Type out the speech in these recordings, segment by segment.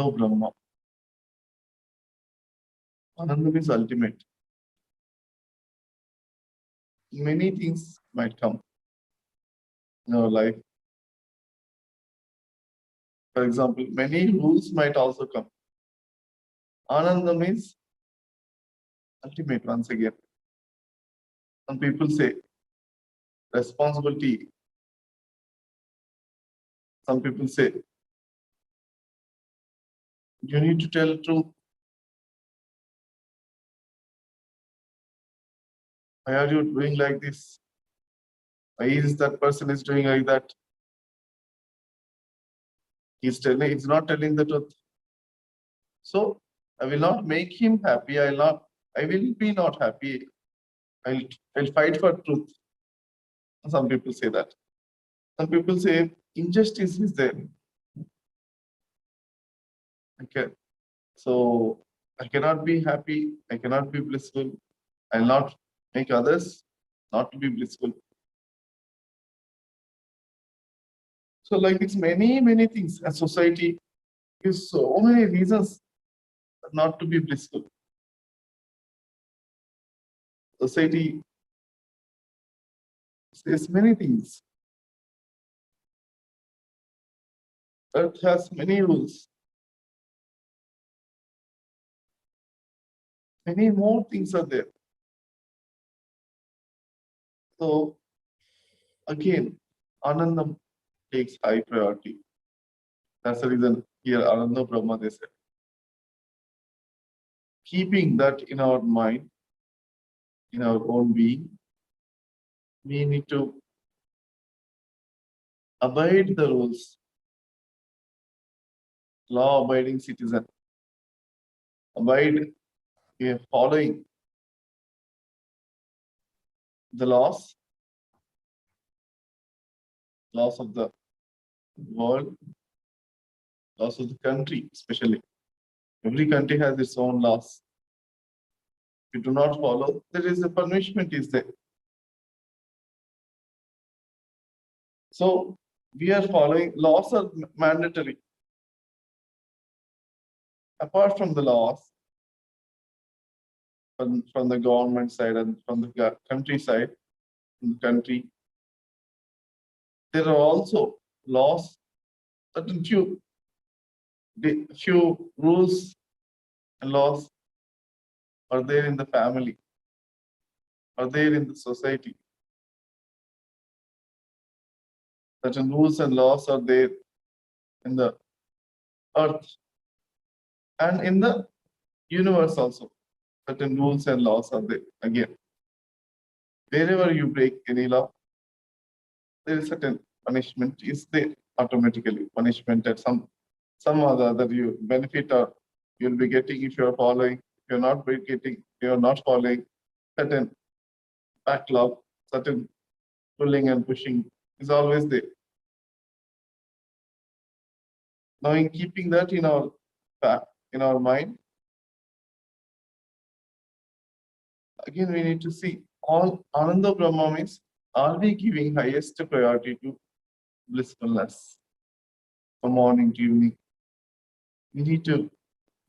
Anando Brahma. Ananda is ultimate. Many things might come in our life. For example, many rules might also come. Ananda means ultimate once again. Some people say responsibility. Some people say you need to tell truth. Why are you doing like this? Why is that person is doing like that? He's not telling the truth. So I will not make him happy. I will be not happy. I'll fight for truth. Some people say that. Some people say injustice is there. Okay. So I cannot be happy. I cannot be blissful. I'll not make others not to be blissful. So like it's many things. A society gives so many reasons not to be blissful. Society says many things. Earth has many rules. Many more things are there. So again, Anandam takes high priority. That's the reason here Ananda Brahma they said. Keeping that in our mind, in our own being, we need to abide the rules. Law-abiding citizen. Abide, following the laws of the world, laws of the country, especially. Every country has its own laws. If you do not follow, there is a punishment is there. So we are following, laws are mandatory. Apart from the laws, from the government side and from the country side, in the country, there are also laws, certain few rules and laws are there in the family, are there in the society. Certain rules and laws are there in the earth and in the universe also. Certain rules and laws are there again. Wherever you break any law, there is certain punishment is there automatically. Punishment at some other you benefit or you'll be getting if you're following. If you're not getting, you're not following, certain backlog, certain pulling and pushing is always there. Now, in keeping that in our mind, again we need to see all Ananda Brahma means, are we giving highest priority to blissfulness from morning to evening? We need to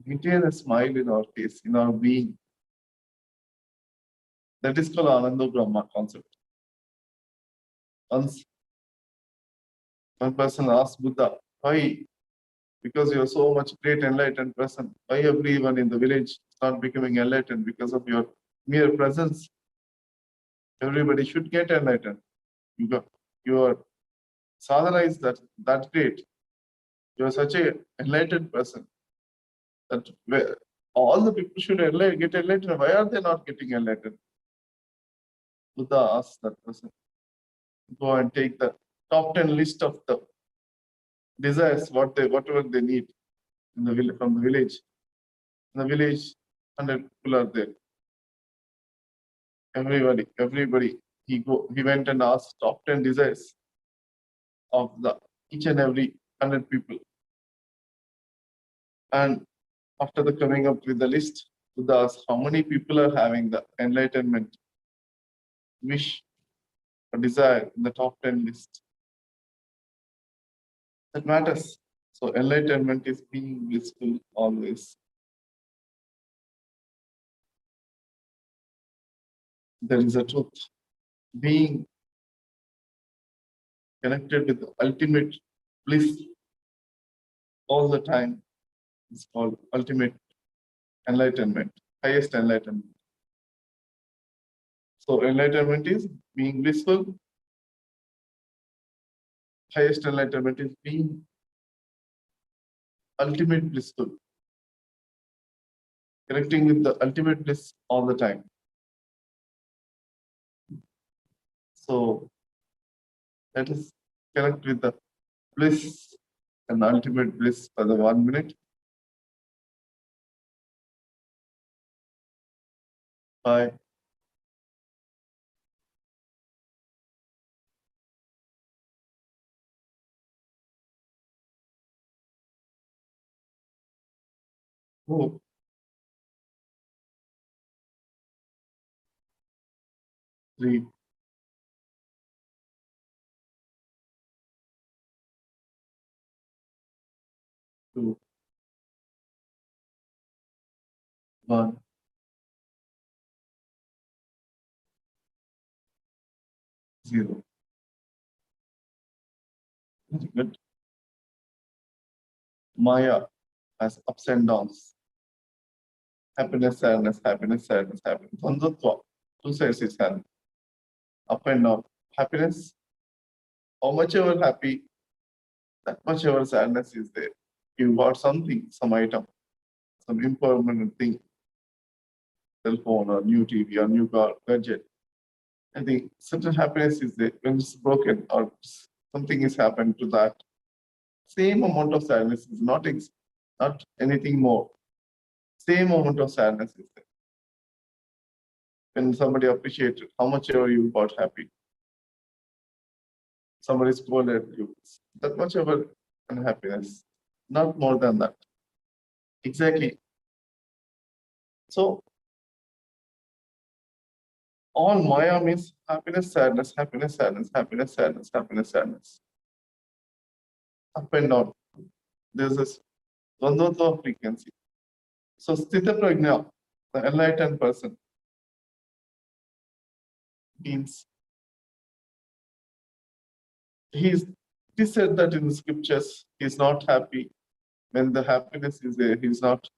maintain a smile in our face, in our being. That is called Ananda Brahma concept. Once one person asked Buddha, why? Because you are so much great enlightened person, why everyone in the village is not becoming enlightened because of your mere presence? Everybody should get enlightened. Your sadhana is that great. You are such a enlightened person that all the people should get enlightened. Why are they not getting enlightened? Buddha asked that person, go and take the top 10 list of the desires, whatever they need in the village, from the village. In the village, 100 people are there. Everybody. He went and asked top 10 desires of each and every 100 people. And after the coming up with the list, Buddha asked how many people are having the enlightenment wish or desire in the top 10 list. That matters. So enlightenment is being blissful always. There is a truth. Being connected with the ultimate bliss all the time is called ultimate enlightenment, highest enlightenment. So enlightenment is being blissful. Highest enlightenment is being ultimate blissful. Connecting with the ultimate bliss all the time. So let us connect with the bliss and ultimate bliss for the 1 minute. 5, 4, 3, 2, 1, 0. Very good. Maya has ups and downs. Happiness, sadness, happiness, sadness, happiness. Bandhutva, two sides is having up and down. Happiness, how much ever happy, that much ever sadness is there. You got something, some item, some impermanent thing, cell phone or new TV or new car, gadget. I think certain happiness is there when it's broken or something is happened to that. Same amount of sadness is not anything more. Same amount of sadness is there. When somebody appreciated how much ever you got happy. Somebody scolded you, that much ever unhappiness, not more than that. Exactly. So all Maya means happiness, sadness, happiness, sadness, happiness, sadness, happiness, sadness. Up and down. There's this Dvandvatva frequency. So Sthita Prajna, the enlightened person, means it is said that in the scriptures he's not happy when the happiness is there. He's not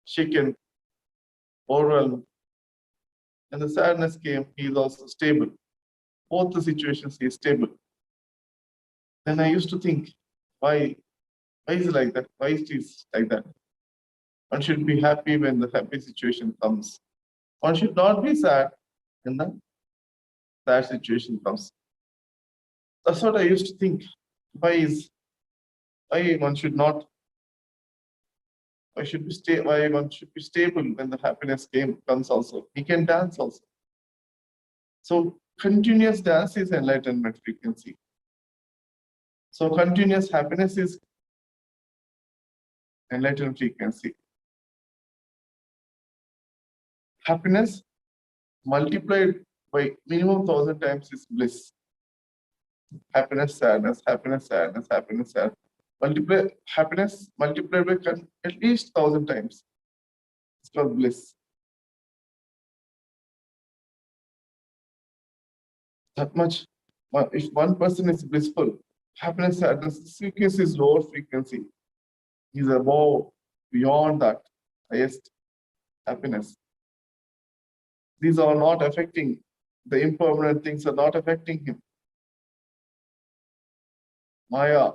shaken, overwhelmed. And the sadness came, he is also stable. Both the situations he is stable. Then I used to think, why is it like that? Why is it like that? One should be happy when the happy situation comes. One should not be sad when the sad situation comes. That's what I used to think. Why one should not? Why one should be stable when the happiness comes also? He can dance also. So continuous dance is enlightenment frequency. So continuous happiness is enlightenment frequency. Happiness multiplied by minimum 1,000 times is bliss. Happiness, sadness, happiness, sadness, happiness, sadness. Happiness multiplied by at least 1,000 times. It's called bliss. That much. If one person is blissful, happiness, sadness, frequency is lower frequency. He's above, beyond that, highest happiness. These are not affecting, the impermanent things are not affecting him. Maya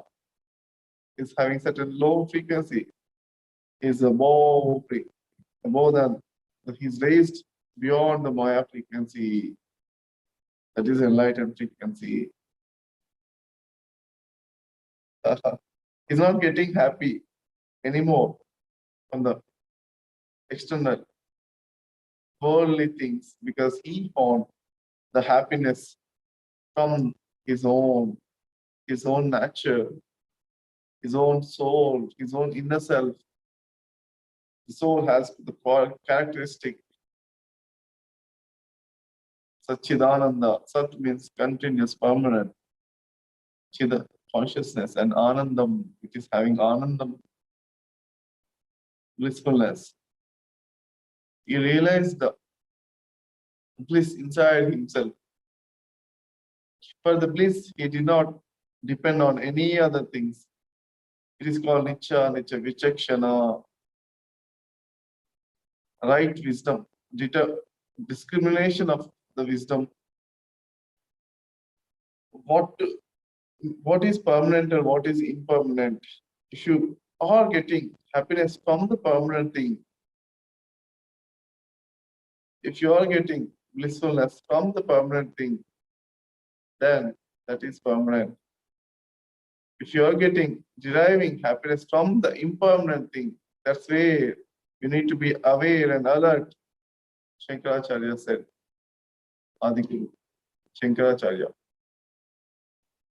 is having such a low frequency, is above than, he's raised beyond the Maya frequency. That is enlightened frequency. He's not getting happy anymore from the external worldly things because he found the happiness from his own nature, his own soul, his own inner self. The soul has the characteristic Satchidananda. Sat means continuous, permanent. consciousness, and Anandam, which is having Anandam, blissfulness. He realized the bliss inside himself. For the bliss, he did not depend on any other things. It is called Nicha, Vichakshana, right wisdom, discrimination of the wisdom. What is permanent and what is impermanent? If you are getting happiness from the permanent thing, if you are getting blissfulness from the permanent thing, then that is permanent. If you are deriving happiness from the impermanent thing, that's where you need to be aware and alert. Shankaracharya said, Adikuru, Shankaracharya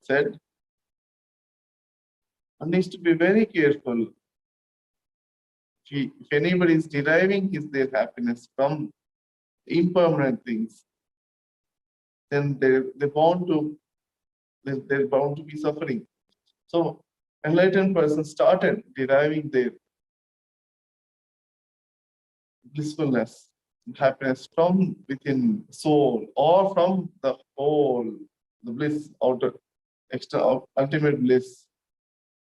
said, one needs to be very careful. If anybody is deriving their happiness from impermanent things, then they're bound to be suffering. So enlightened person started deriving their blissfulness and happiness from within soul or from the whole, the bliss outer, extra ultimate bliss,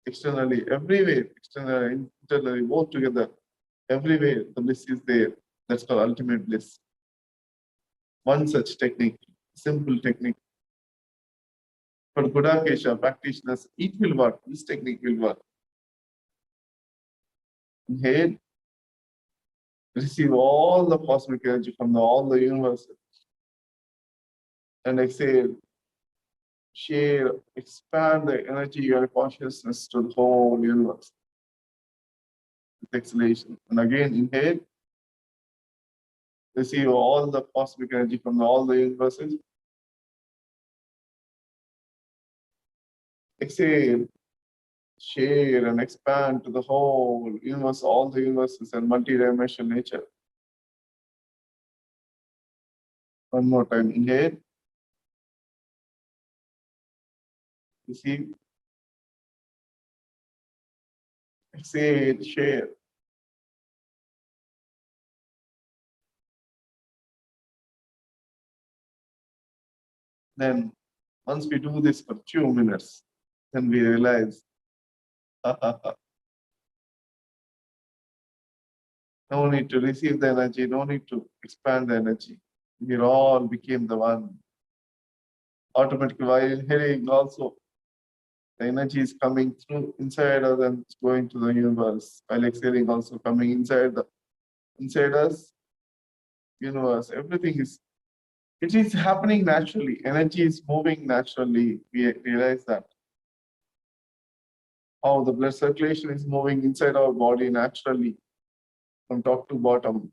externally, everywhere, externally, internally, both together, everywhere the bliss is there. That's called ultimate bliss. One such technique, simple technique. For Gudakesha practitioners, it will work. This technique will work. Inhale, receive all the cosmic energy from all the universe. And exhale, share, expand the energy and consciousness to the whole universe. With exhalation. And again, inhale, receive all the cosmic energy from all the universes. Exhale, share and expand to the whole universe, all the universes and multi-dimensional nature. One more time, inhale, receive, exhale, share. Then, once we do this for 2 minutes, then we realize, no need to receive the energy, no need to expand the energy. We all became the one. Automatically, while inhaling also, the energy is coming through inside us and it's going to the universe. While exhaling also coming inside us, universe. Everything it is happening naturally. Energy is moving naturally. We realize that. How the blood circulation is moving inside our body naturally, from top to bottom,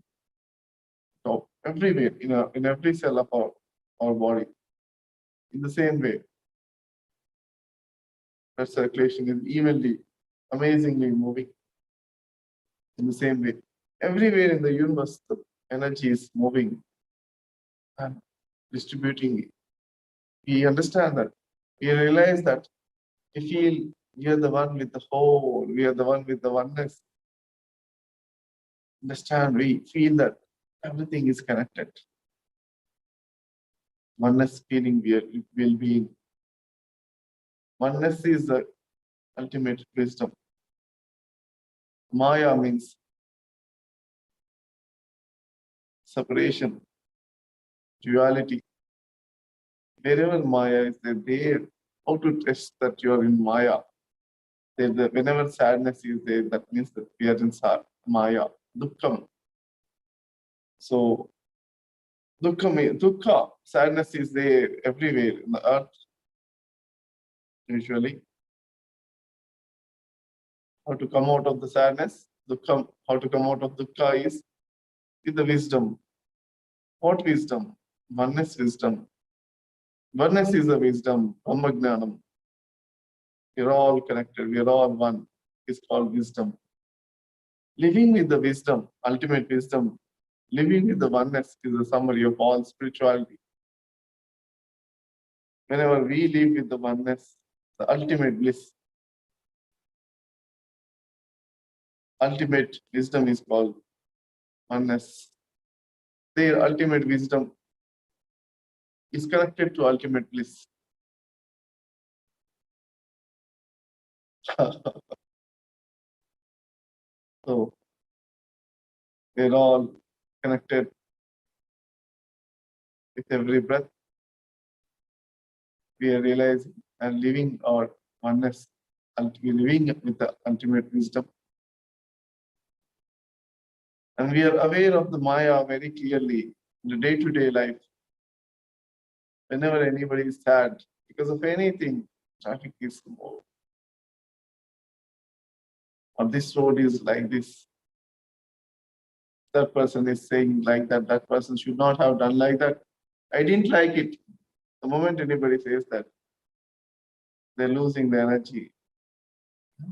top, everywhere, in every cell of our body. In the same way, blood circulation is evenly, amazingly moving. In the same way, everywhere in the universe, the energy is moving and distributing. We understand that. We realize that. We feel we are the one with the whole. We are the one with the oneness. Understand, we feel that everything is connected. Oneness feeling well-being. Oneness is the ultimate wisdom. Maya means separation, duality. Wherever Maya is there, how to test that you are in Maya? Whenever sadness is there, that means that we are in Maya, Dukkham. So, Dukkha, sadness is there everywhere in the earth, usually. How to come out of the sadness? How to come out of Dukkha is with the wisdom. What wisdom? Oneness wisdom. Oneness is the wisdom, Brahmanandam. We are all connected, we are all one. It's called wisdom. Living with the wisdom, ultimate wisdom, living with the oneness is the summary of all spirituality. Whenever we live with the oneness, the ultimate bliss. Ultimate wisdom is called oneness. Their ultimate wisdom is connected to ultimate bliss. So they're all connected with every breath. We are realizing and living our oneness, and we are living with the ultimate wisdom. And we are aware of the Maya very clearly in the day-to-day life. Whenever anybody is sad because of anything, traffic is more, or this road is like this, that person is saying like that, that person should not have done like that. I didn't like it. The moment anybody says that, they're losing the energy.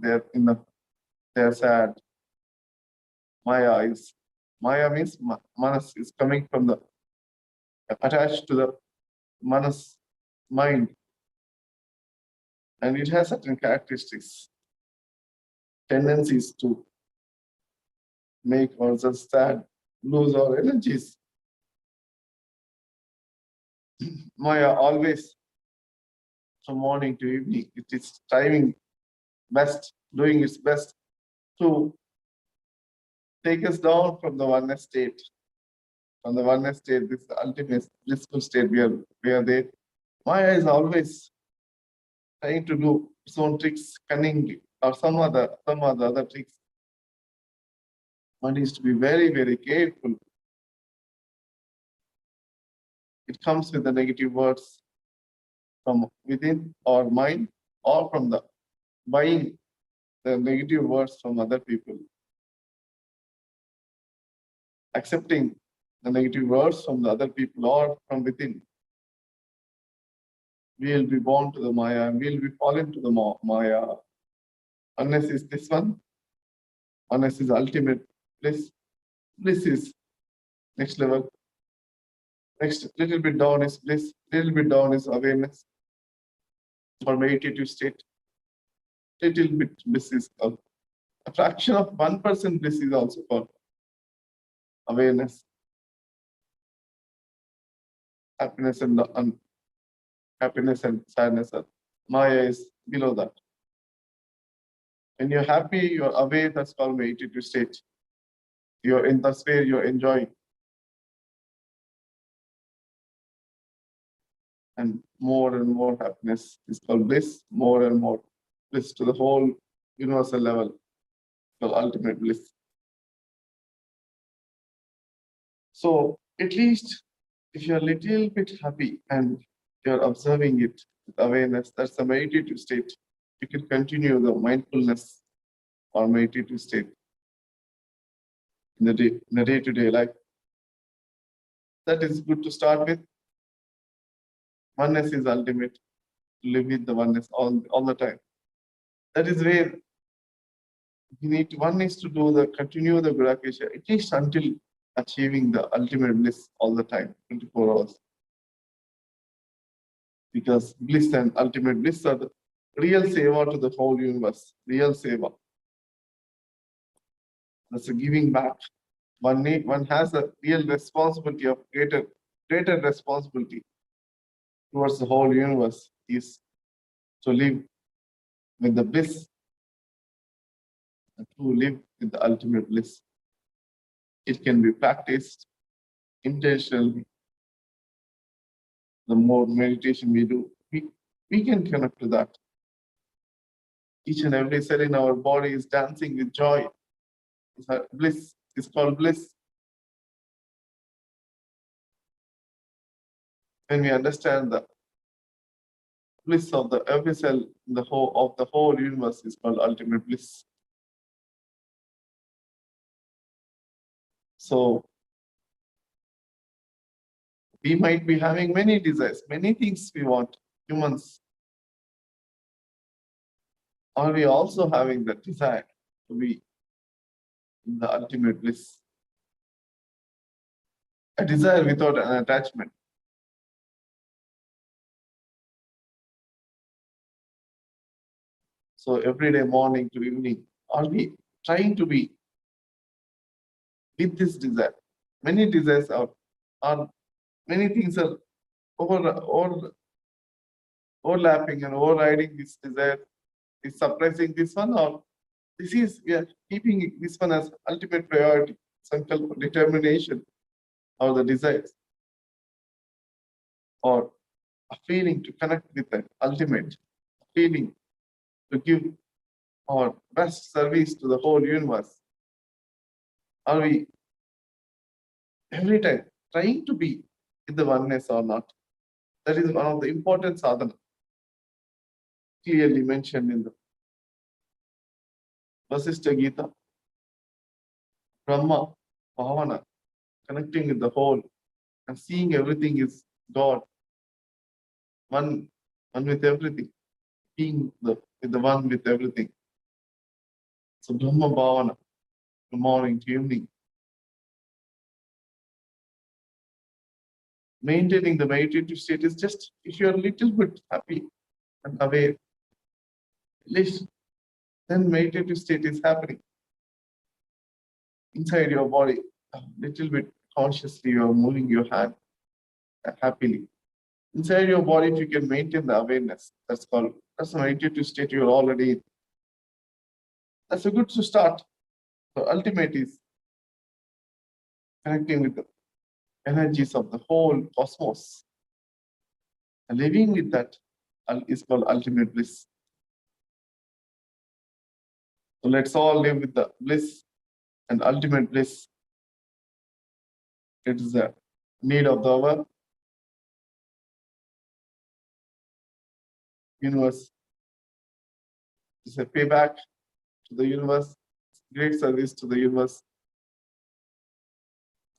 They're sad. Maya means manas is coming from the attached to the manas mind, and it has certain characteristics, tendencies to make ourselves sad, lose our energies. Maya always, from morning to evening, it is striving best, doing its best to take us down from the oneness state. From the oneness state, this ultimate blissful state we are there. Maya is always trying to do its own tricks cunningly, or some other tricks. One needs to be very, very careful. It comes with the negative words from within our mind, or from the buying the negative words from other people. Accepting the negative words from the other people or from within. We will be born to the Maya, and we will be fallen to the Maya. Oneness is this one. Oneness is ultimate bliss. Bliss is next level. Next, little bit down is bliss, little bit down is awareness or meditative state. Little bit bliss is called. A fraction of 1% bliss is also called awareness. Happiness and happiness and sadness. Maya is below that. When you're happy, you're aware, that's called meditative state. You're in that way, you're enjoying. And more happiness is called bliss, more and more bliss to the whole universal level, called ultimate bliss. So at least if you're a little bit happy and you're observing it with awareness, that's a meditative state. You can continue the mindfulness or meditative state in the day-to-day life. That is good to start with. Oneness is ultimate. To live with the oneness all the time. That is where one needs to continue the Gudakesha, at least until achieving the ultimate bliss all the time, 24 hours. Because bliss and ultimate bliss are the real seva to the whole universe. Real seva. That's a giving back. One has a real responsibility of greater responsibility towards the whole universe is to live with the bliss and to live with the ultimate bliss. It can be practiced intentionally. The more meditation we do, we can connect to that. Each and every cell in our body is dancing with joy. It's bliss. It's called bliss. When we understand the bliss of every cell in the whole universe is called ultimate bliss. So we might be having many desires, many things we want, humans. Are we also having that desire to be in the ultimate bliss? A desire without an attachment. So every day, morning to evening, are we trying to be with this desire? Many desires are many things are overlapping and overriding this desire, is suppressing this one, or this is, we are keeping this one as ultimate priority, sankalpa, determination, or the desires, or a feeling to connect with that ultimate, a feeling to give our best service to the whole universe. Are we every time trying to be in the oneness or not? That is one of the important sadhana, clearly mentioned in the Vasishtha Gita. Brahma, Bhavana, connecting with the whole and seeing everything is God, one with everything, being the one with everything. So Brahma Bhavana, from morning to evening. Maintaining the meditative state is just, if you're a little bit happy and aware, at least then meditative state is happening inside your body. A little bit consciously you're moving your hand happily. Inside your body, if you can maintain the awareness, that's a meditative state you're already in. That's a good to start. The ultimate is connecting with the energies of the whole cosmos. And living with that is called ultimate bliss. So let's all live with the bliss and ultimate bliss. It is the need of the hour. Universe. It's a payback to the universe, great service to the universe.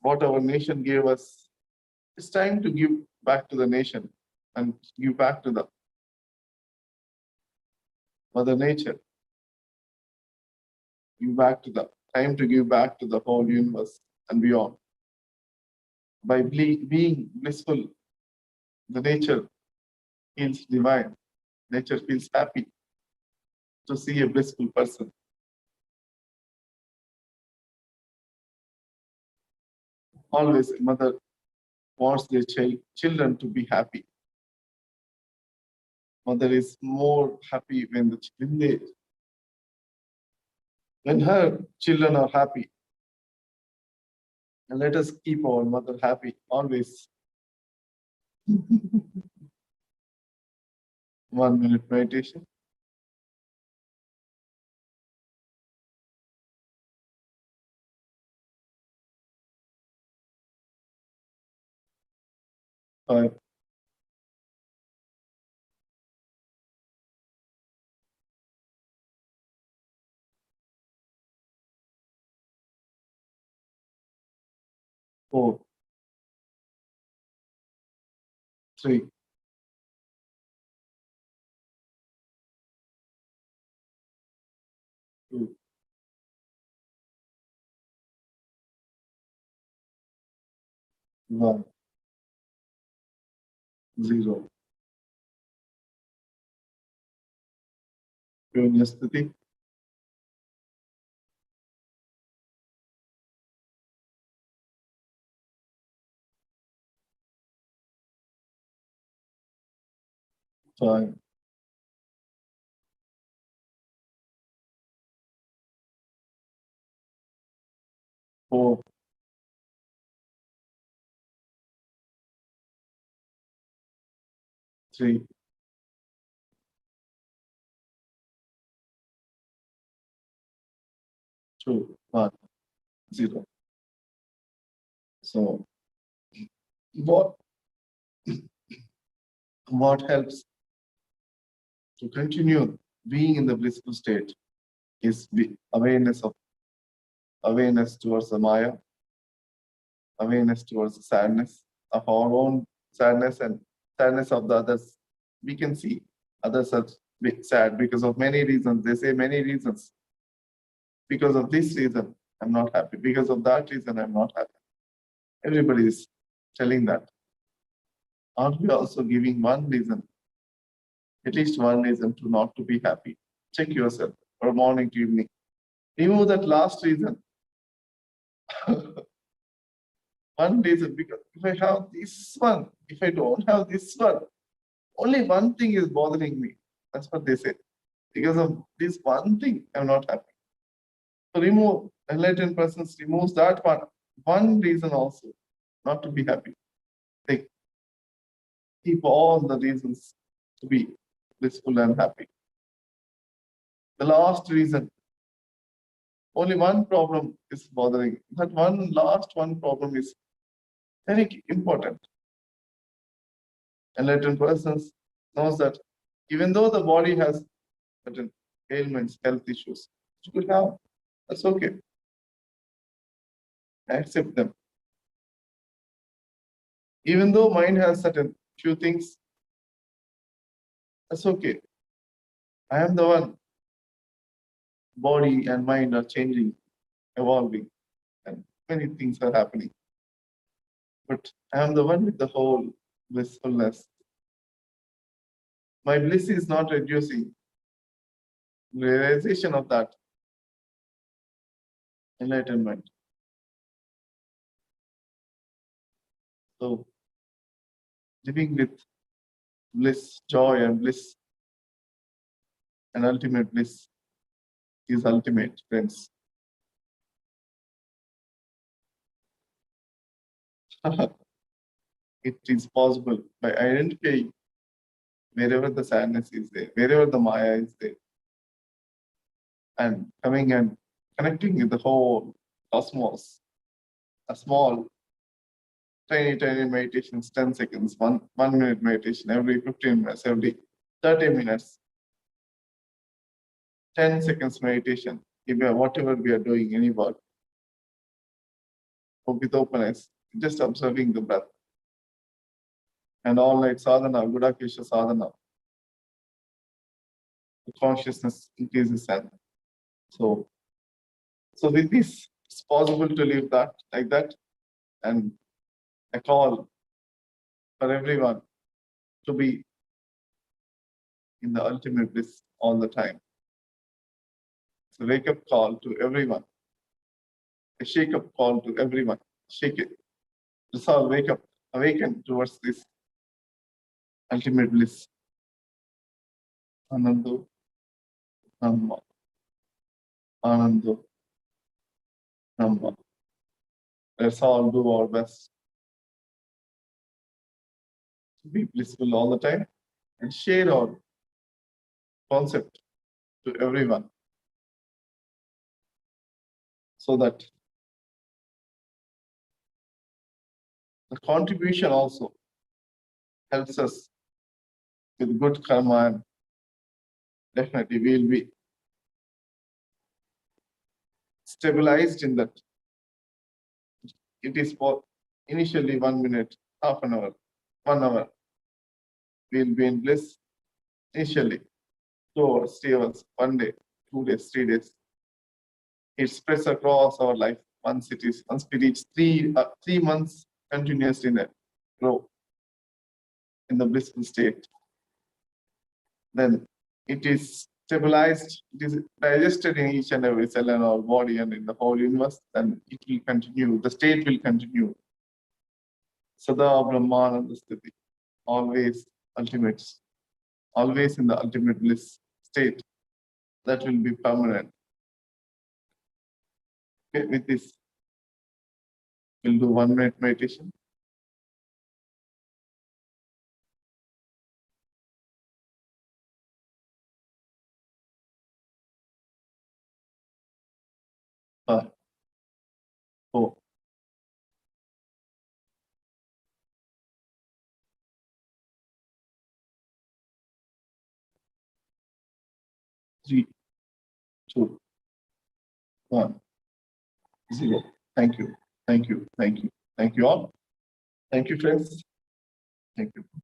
What our nation gave us, it's time to give back to the nation and give back to the Mother Nature. Time to give back to the whole universe and beyond. By being blissful, the nature feels divine. Nature feels happy to see a blissful person. Always a mother wants their children to be happy. Mother is more happy when her children are happy. And let us keep our mother happy always. 1 minute meditation. Five. 4. 3. 2. 1. 0. Sthiti. 5. 4. 3. 2. 1. 0. So what helps to continue being in the blissful state is awareness towards the Maya, awareness towards the sadness of our own sadness and sadness of the others. We can see others are sad because of many reasons. They say many reasons. Because of this reason, I'm not happy. Because of that reason, I'm not happy. Everybody is telling that. Aren't we also giving one reason, at least one reason to not to be happy? check yourself from morning to evening. Remove that last reason. One reason, because if I have this one, if I don't have this one, only one thing is bothering me. That's what they say. Because of this one thing, I'm not happy. So remove, enlightened presence removes that one reason also, not to be happy. They keep all the reasons to be blissful and happy. The last reason, only one problem is bothering. That last one problem is very important. Enlightened persons knows that even though the body has certain ailments, health issues, you could have, that's okay. Accept them. Even though mind has certain few things, that's okay. I am the one. Body and mind are changing, evolving, and many things are happening. But I am the one with the whole blissfulness. My bliss is not reducing. Realization of that enlightenment. So, living with bliss, joy, and bliss, and ultimate bliss is ultimate, friends. It is possible by identifying wherever the sadness is there, wherever the Maya is there, and coming and connecting with the whole cosmos. A small, tiny meditations, 10 seconds, one minute meditation, every 15 minutes, every 30 minutes, 10 seconds meditation, whatever we are doing, any work, with openness, just observing the breath. And all night sadhana, Gudakesha sadhana, the consciousness increases. And so with this, it's possible to live that like that. And a call for everyone to be in the ultimate bliss all the time. It's a wake-up call to everyone. A shake-up call to everyone. Shake it. Just all wake up, awaken towards this ultimate bliss. Anando, Brahma. Anando, Brahma. Let's all do our best to be blissful all the time and share our concept to everyone so that the contribution also helps us with good karma, and definitely we will be stabilized in that. It is for initially 1 minute, half an hour, 1 hour. We will be in bliss initially, 2 hours, 3 hours, 1 day, 2 days, 3 days. It spreads across our life. Once we reach 3 months continuously in a row in the blissful state, then it is stabilized, it is digested in each and every cell in our body and in the whole universe, then it will continue, the state will continue. Sada brahmanandam, always ultimate, always in the ultimate bliss state. That will be permanent. Okay, with this, we'll do 1 minute meditation. Five, 4, 3, 2, 1, 0. Thank you. Thank you. Thank you. Thank you all. Thank you, friends. Thank you.